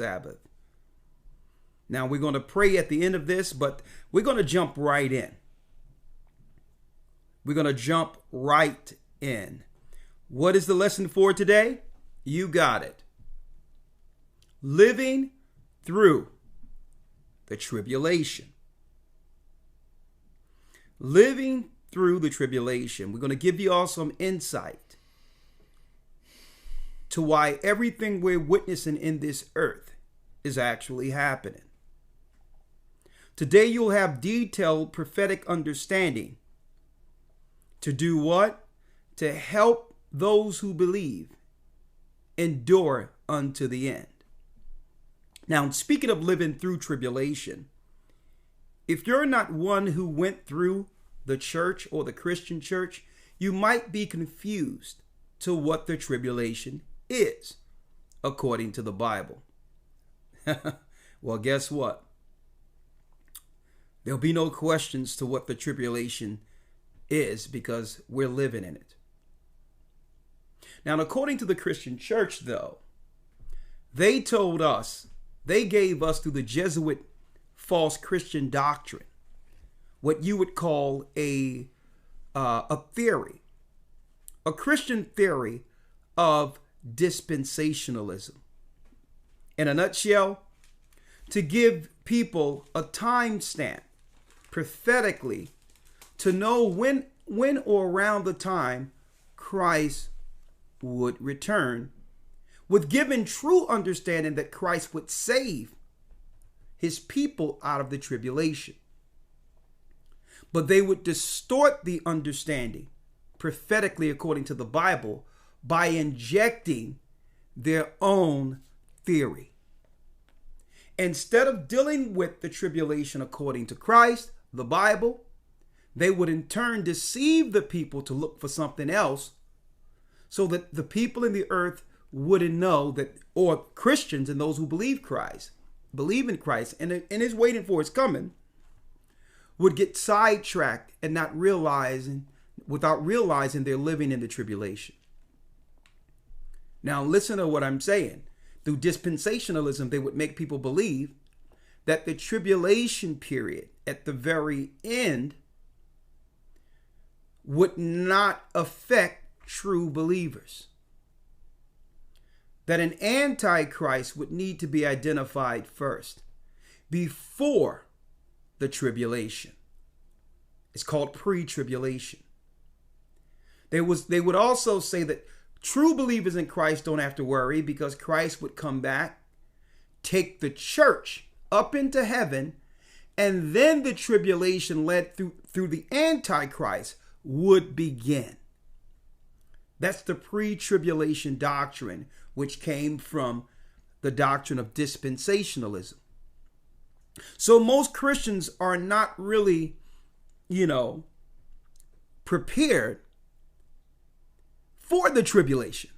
Sabbath. Now we're going to pray at the end of this, but we're going to jump right in. We're going to jump right in. What is the lesson for today? You got it. Living through the tribulation. Living through the tribulation. We're going to give you all some insight to why everything we're witnessing in this earth is actually happening. Today you'll have detailed prophetic understanding to do what? To help those who believe endure unto the end. Now, speaking of living through tribulation, if you're not one who went through the church or the Christian church, you might be confused to what the tribulation is, according to the Bible. Well, guess what? There'll be no questions to what the tribulation is because we're living in it. Now, according to the Christian church, though, they told us, they gave us through the Jesuit false Christian doctrine, what you would call a theory, a Christian theory of dispensationalism. In a nutshell, to give people a time stamp prophetically to know when or around the time Christ would return, with given true understanding that Christ would save his people out of the tribulation. But they would distort the understanding prophetically according to the Bible by injecting their own theory. Instead of dealing with the tribulation according to Christ, the Bible, they would in turn deceive the people to look for something else so that the people in the earth wouldn't know that, or Christians and those who believe in Christ and is waiting for his coming, would get sidetracked and without realizing they're living in the tribulation. Now listen to what I'm saying. Through dispensationalism, they would make people believe that the tribulation period at the very end would not affect true believers. That an antichrist would need to be identified first before the tribulation. It's called pre-tribulation. They would also say that true believers in Christ don't have to worry because Christ would come back, take the church up into heaven, and then the tribulation led through the Antichrist would begin. That's the pre-tribulation doctrine, which came from the doctrine of dispensationalism. So most Christians are not really, prepared for the tribulation.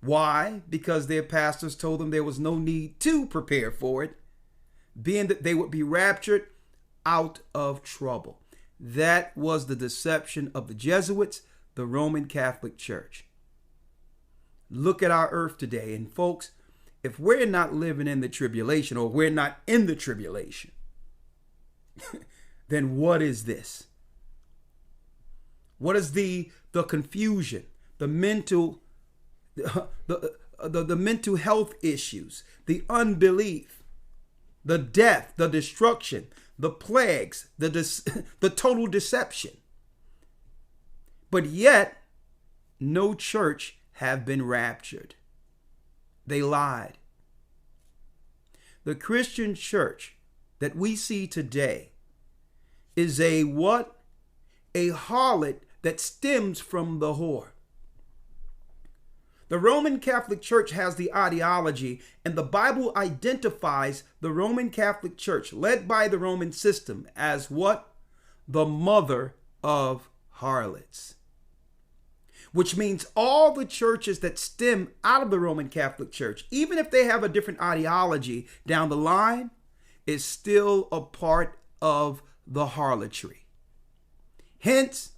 Why? Because their pastors told them there was no need to prepare for it, being that they would be raptured out of trouble. That was the deception of the Jesuits, the Roman Catholic Church. Look at our earth today. And folks, if we're not living in the tribulation, or we're not in the tribulation, then what is this? What is the confusion, the mental health issues, the unbelief, the death, the destruction, the plagues, the total deception? But yet, no church have been raptured. They lied. The Christian church that we see today is a what? A harlot that stems from the whore. The Roman Catholic Church has the ideology, and the Bible identifies the Roman Catholic Church, led by the Roman system, as what? The mother of harlots. Which means all the churches that stem out of the Roman Catholic Church, even if they have a different ideology down the line, is still a part of the harlotry. Hence,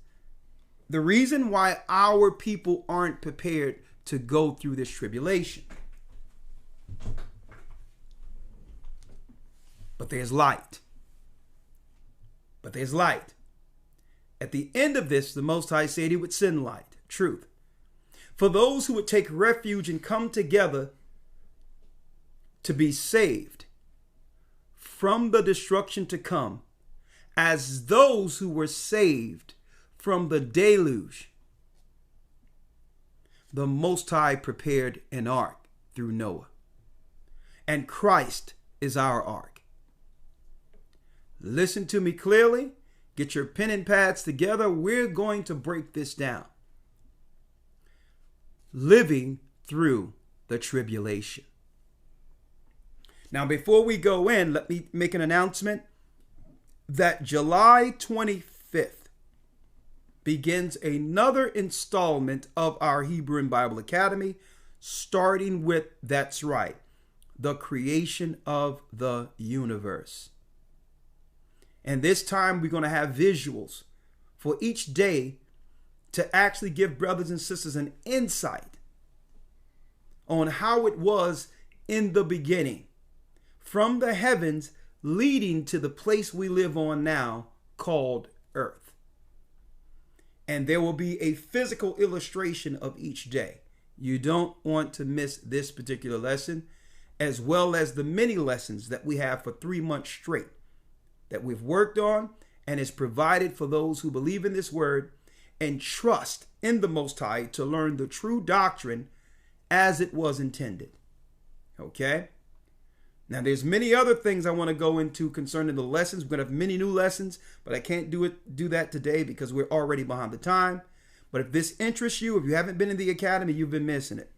the reason why our people aren't prepared to go through this tribulation. but there's light. But there's light. At the end of this, the Most High said he would send light, truth, for those who would take refuge and come together to be saved from the destruction to come, as those who were saved from the deluge. The Most High prepared an ark through Noah, and Christ is our ark. Listen to me clearly. Get your pen and pads together. We're going to break this down. Living through the tribulation. Now, before we go in, let me make an announcement that July 25th begins another installment of our Hebrew and Bible Academy, starting with, that's right, the creation of the universe. And this time we're going to have visuals for each day to actually give brothers and sisters an insight on how it was in the beginning, from the heavens leading to the place we live on now called Earth. And there will be a physical illustration of each day. You don't want to miss this particular lesson, as well as the many lessons that we have for 3 months straight that we've worked on and is provided for those who believe in this word and trust in the Most High to learn the true doctrine as it was intended. Okay? Now, there's many other things I want to go into concerning the lessons. We're going to have many new lessons, but I can't do that today because we're already behind the time. But if this interests you, if you haven't been in the academy, you've been missing it.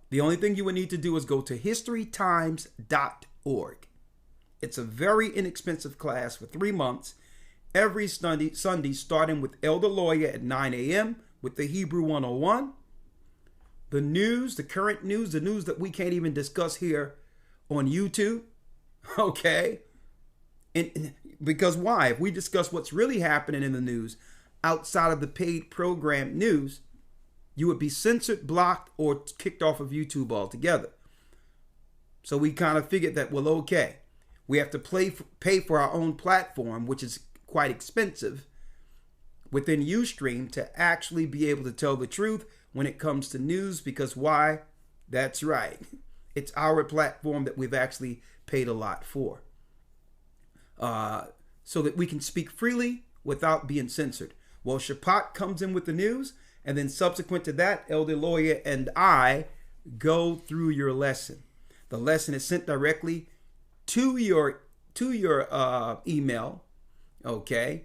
The only thing you would need to do is go to historytimes.org. It's a very inexpensive class for 3 months, every Sunday starting with Elder Lawyer at 9 a.m. with the Hebrew 101. The news, the current news, the news that we can't even discuss here on YouTube. Okay? And because why? If we discuss what's really happening in the news outside of the paid program news, you would be censored, blocked, or kicked off of YouTube altogether. So we kind of figured that, well, okay, we have to pay for our own platform, which is quite expensive, within Ustream to actually be able to tell the truth when it comes to news. Because why? That's right. It's our platform that we've actually paid a lot for. So that we can speak freely without being censored. Well, Shapat comes in with the news, and then subsequent to that, Elder Lawyer and I go through your lesson. The lesson is sent directly to your email. Okay.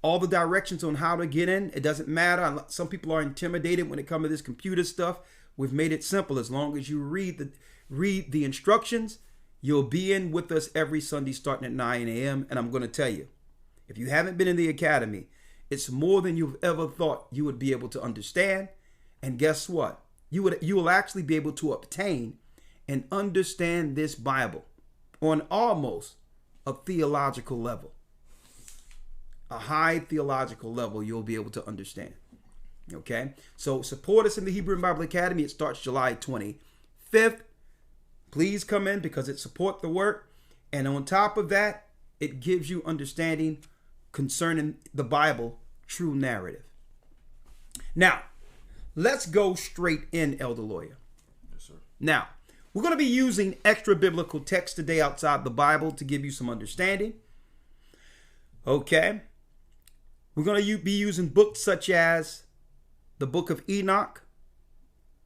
All the directions on how to get in. It doesn't matter. Some people are intimidated when it comes to this computer stuff. We've made it simple. As long as you read the instructions, you'll be in with us every Sunday starting at 9 a.m. And I'm going to tell you, if you haven't been in the academy, it's more than you've ever thought you would be able to understand. And guess what? You will actually be able to obtain and understand this Bible on almost a theological level. A high theological level you'll be able to understand. Okay? So support us in the Hebrew and Bible Academy. It starts July 25th. Please come in because it supports the work. And on top of that, it gives you understanding concerning the Bible, true narrative. Now, let's go straight in, Elder Lawyer. Yes, sir. Now, we're going to be using extra biblical text today outside the Bible to give you some understanding. Okay. We're going to be using books such as the Book of Enoch.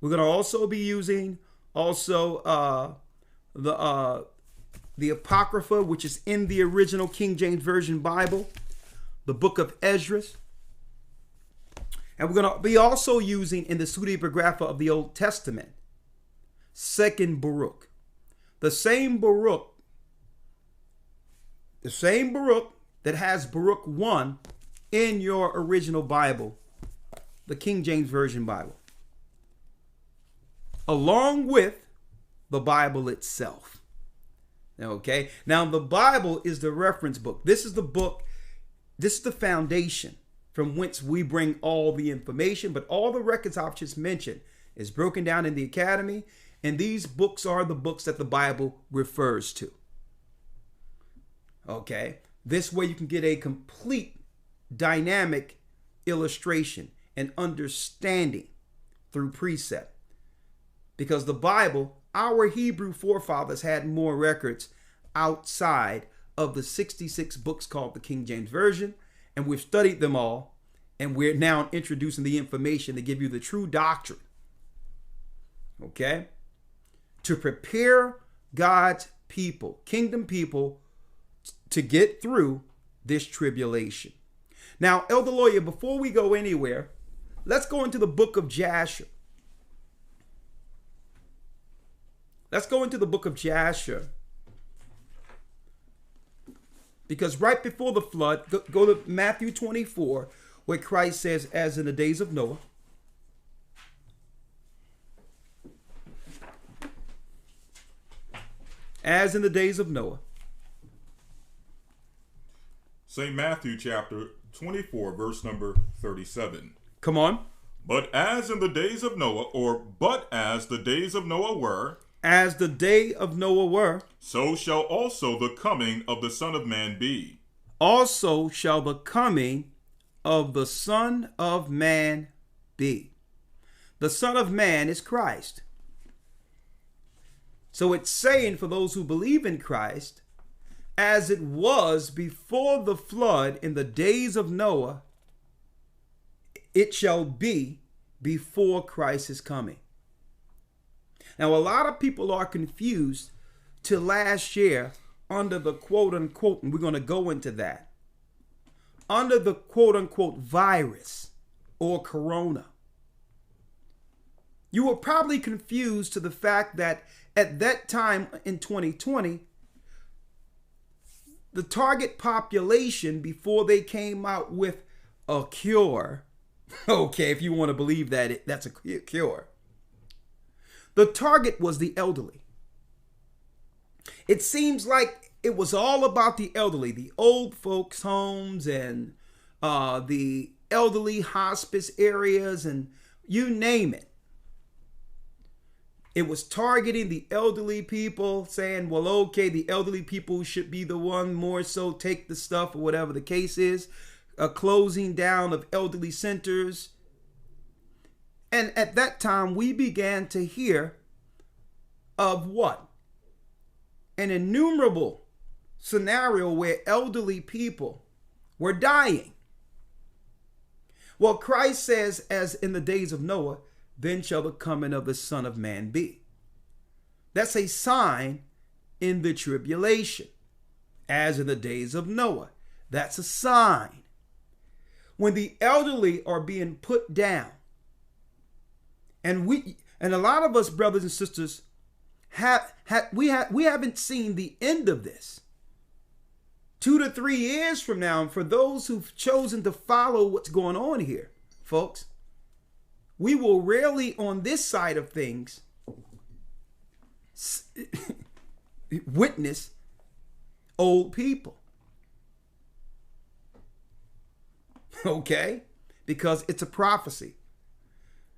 We're going to also be using the Apocrypha, which is in the original King James Version Bible, the Book of Ezra. And we're going to be also using in the Pseudepigrapha of the Old Testament, 2nd Baruch. The same Baruch that has Baruch 1 in your original Bible, the King James Version Bible, along with the Bible itself. Okay, now the Bible is the reference book. This is the book, this is the foundation from whence we bring all the information, but all the records I've just mentioned is broken down in the academy, and these books are the books that the Bible refers to. Okay. This way you can get a complete dynamic illustration and understanding through precept. Because the Bible, our Hebrew forefathers had more records outside of the 66 books called the King James Version, and we've studied them all, and we're now introducing the information to give you the true doctrine. Okay? To prepare God's people, kingdom people, to get through this tribulation. Now, Elder Lawyer, before we go anywhere, let's go into the book of Jasher. Let's go into the book of Jasher. Because right before the flood, go to Matthew 24, where Christ says, as in the days of Noah. As in the days of Noah. St. Matthew chapter 24, verse number 37. Come on. But as in the days of Noah, or but as the days of Noah were, as the day of Noah were, so shall also the coming of the Son of Man be. Also shall the coming of the Son of Man be. The Son of Man is Christ. So it's saying for those who believe in Christ, as it was before the flood in the days of Noah, it shall be before Christ is coming. Now, a lot of people are confused to last year under the quote unquote, and we're going to go into that, under the quote unquote virus or corona. You were probably confused to the fact that at that time in 2020, the target population before they came out with a cure, okay, if you want to believe that that's a cure, the target was the elderly. It seems like it was all about the elderly, the old folks' homes and the elderly hospice areas and you name it. It was targeting the elderly people, saying, well, okay, the elderly people should be the one more so take the stuff or whatever the case is. A closing down of elderly centers. And at that time, we began to hear of what? An innumerable scenario where elderly people were dying. Well, Christ says, as in the days of Noah, then shall the coming of the Son of Man be. That's a sign in the tribulation, as in the days of Noah. That's a sign. When the elderly are being put down, and a lot of us brothers and sisters we haven't seen the end of this. 2 to 3 years from now, and for those who've chosen to follow what's going on here, folks, we will rarely on this side of things witness old people. Okay? Because it's a prophecy.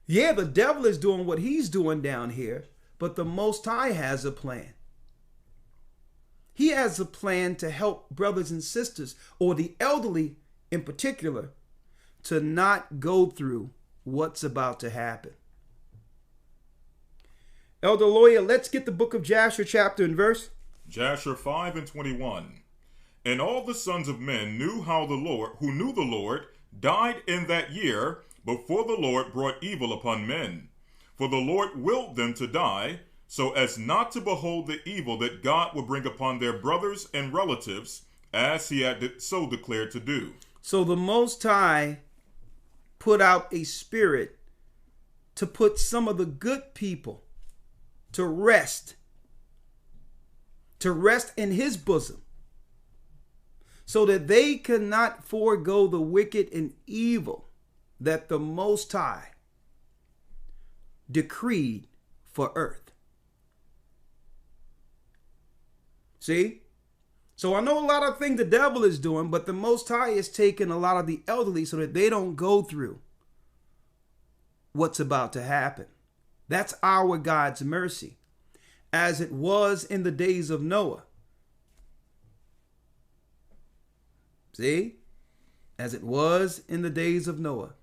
Yeah, the devil is doing what he's doing down here, but the Most High has a plan. He has a plan to help brothers and sisters, or the elderly in particular, to not go through what's about to happen. Elder Lawyer, let's get the book of Jasher chapter and verse. Jasher 5 and 21. And all the sons of men knew how the Lord, who knew the Lord, died in that year before the Lord brought evil upon men. For the Lord willed them to die, so as not to behold the evil that God would bring upon their brothers and relatives, as he had so declared to do. So the Most High put out a spirit to put some of the good people to rest in his bosom, so that they cannot forego the wicked and evil that the Most High decreed for earth. See? So I know a lot of things the devil is doing, but the Most High is taking a lot of the elderly so that they don't go through what's about to happen. That's our God's mercy. As it was in the days of Noah. See? As it was in the days of Noah,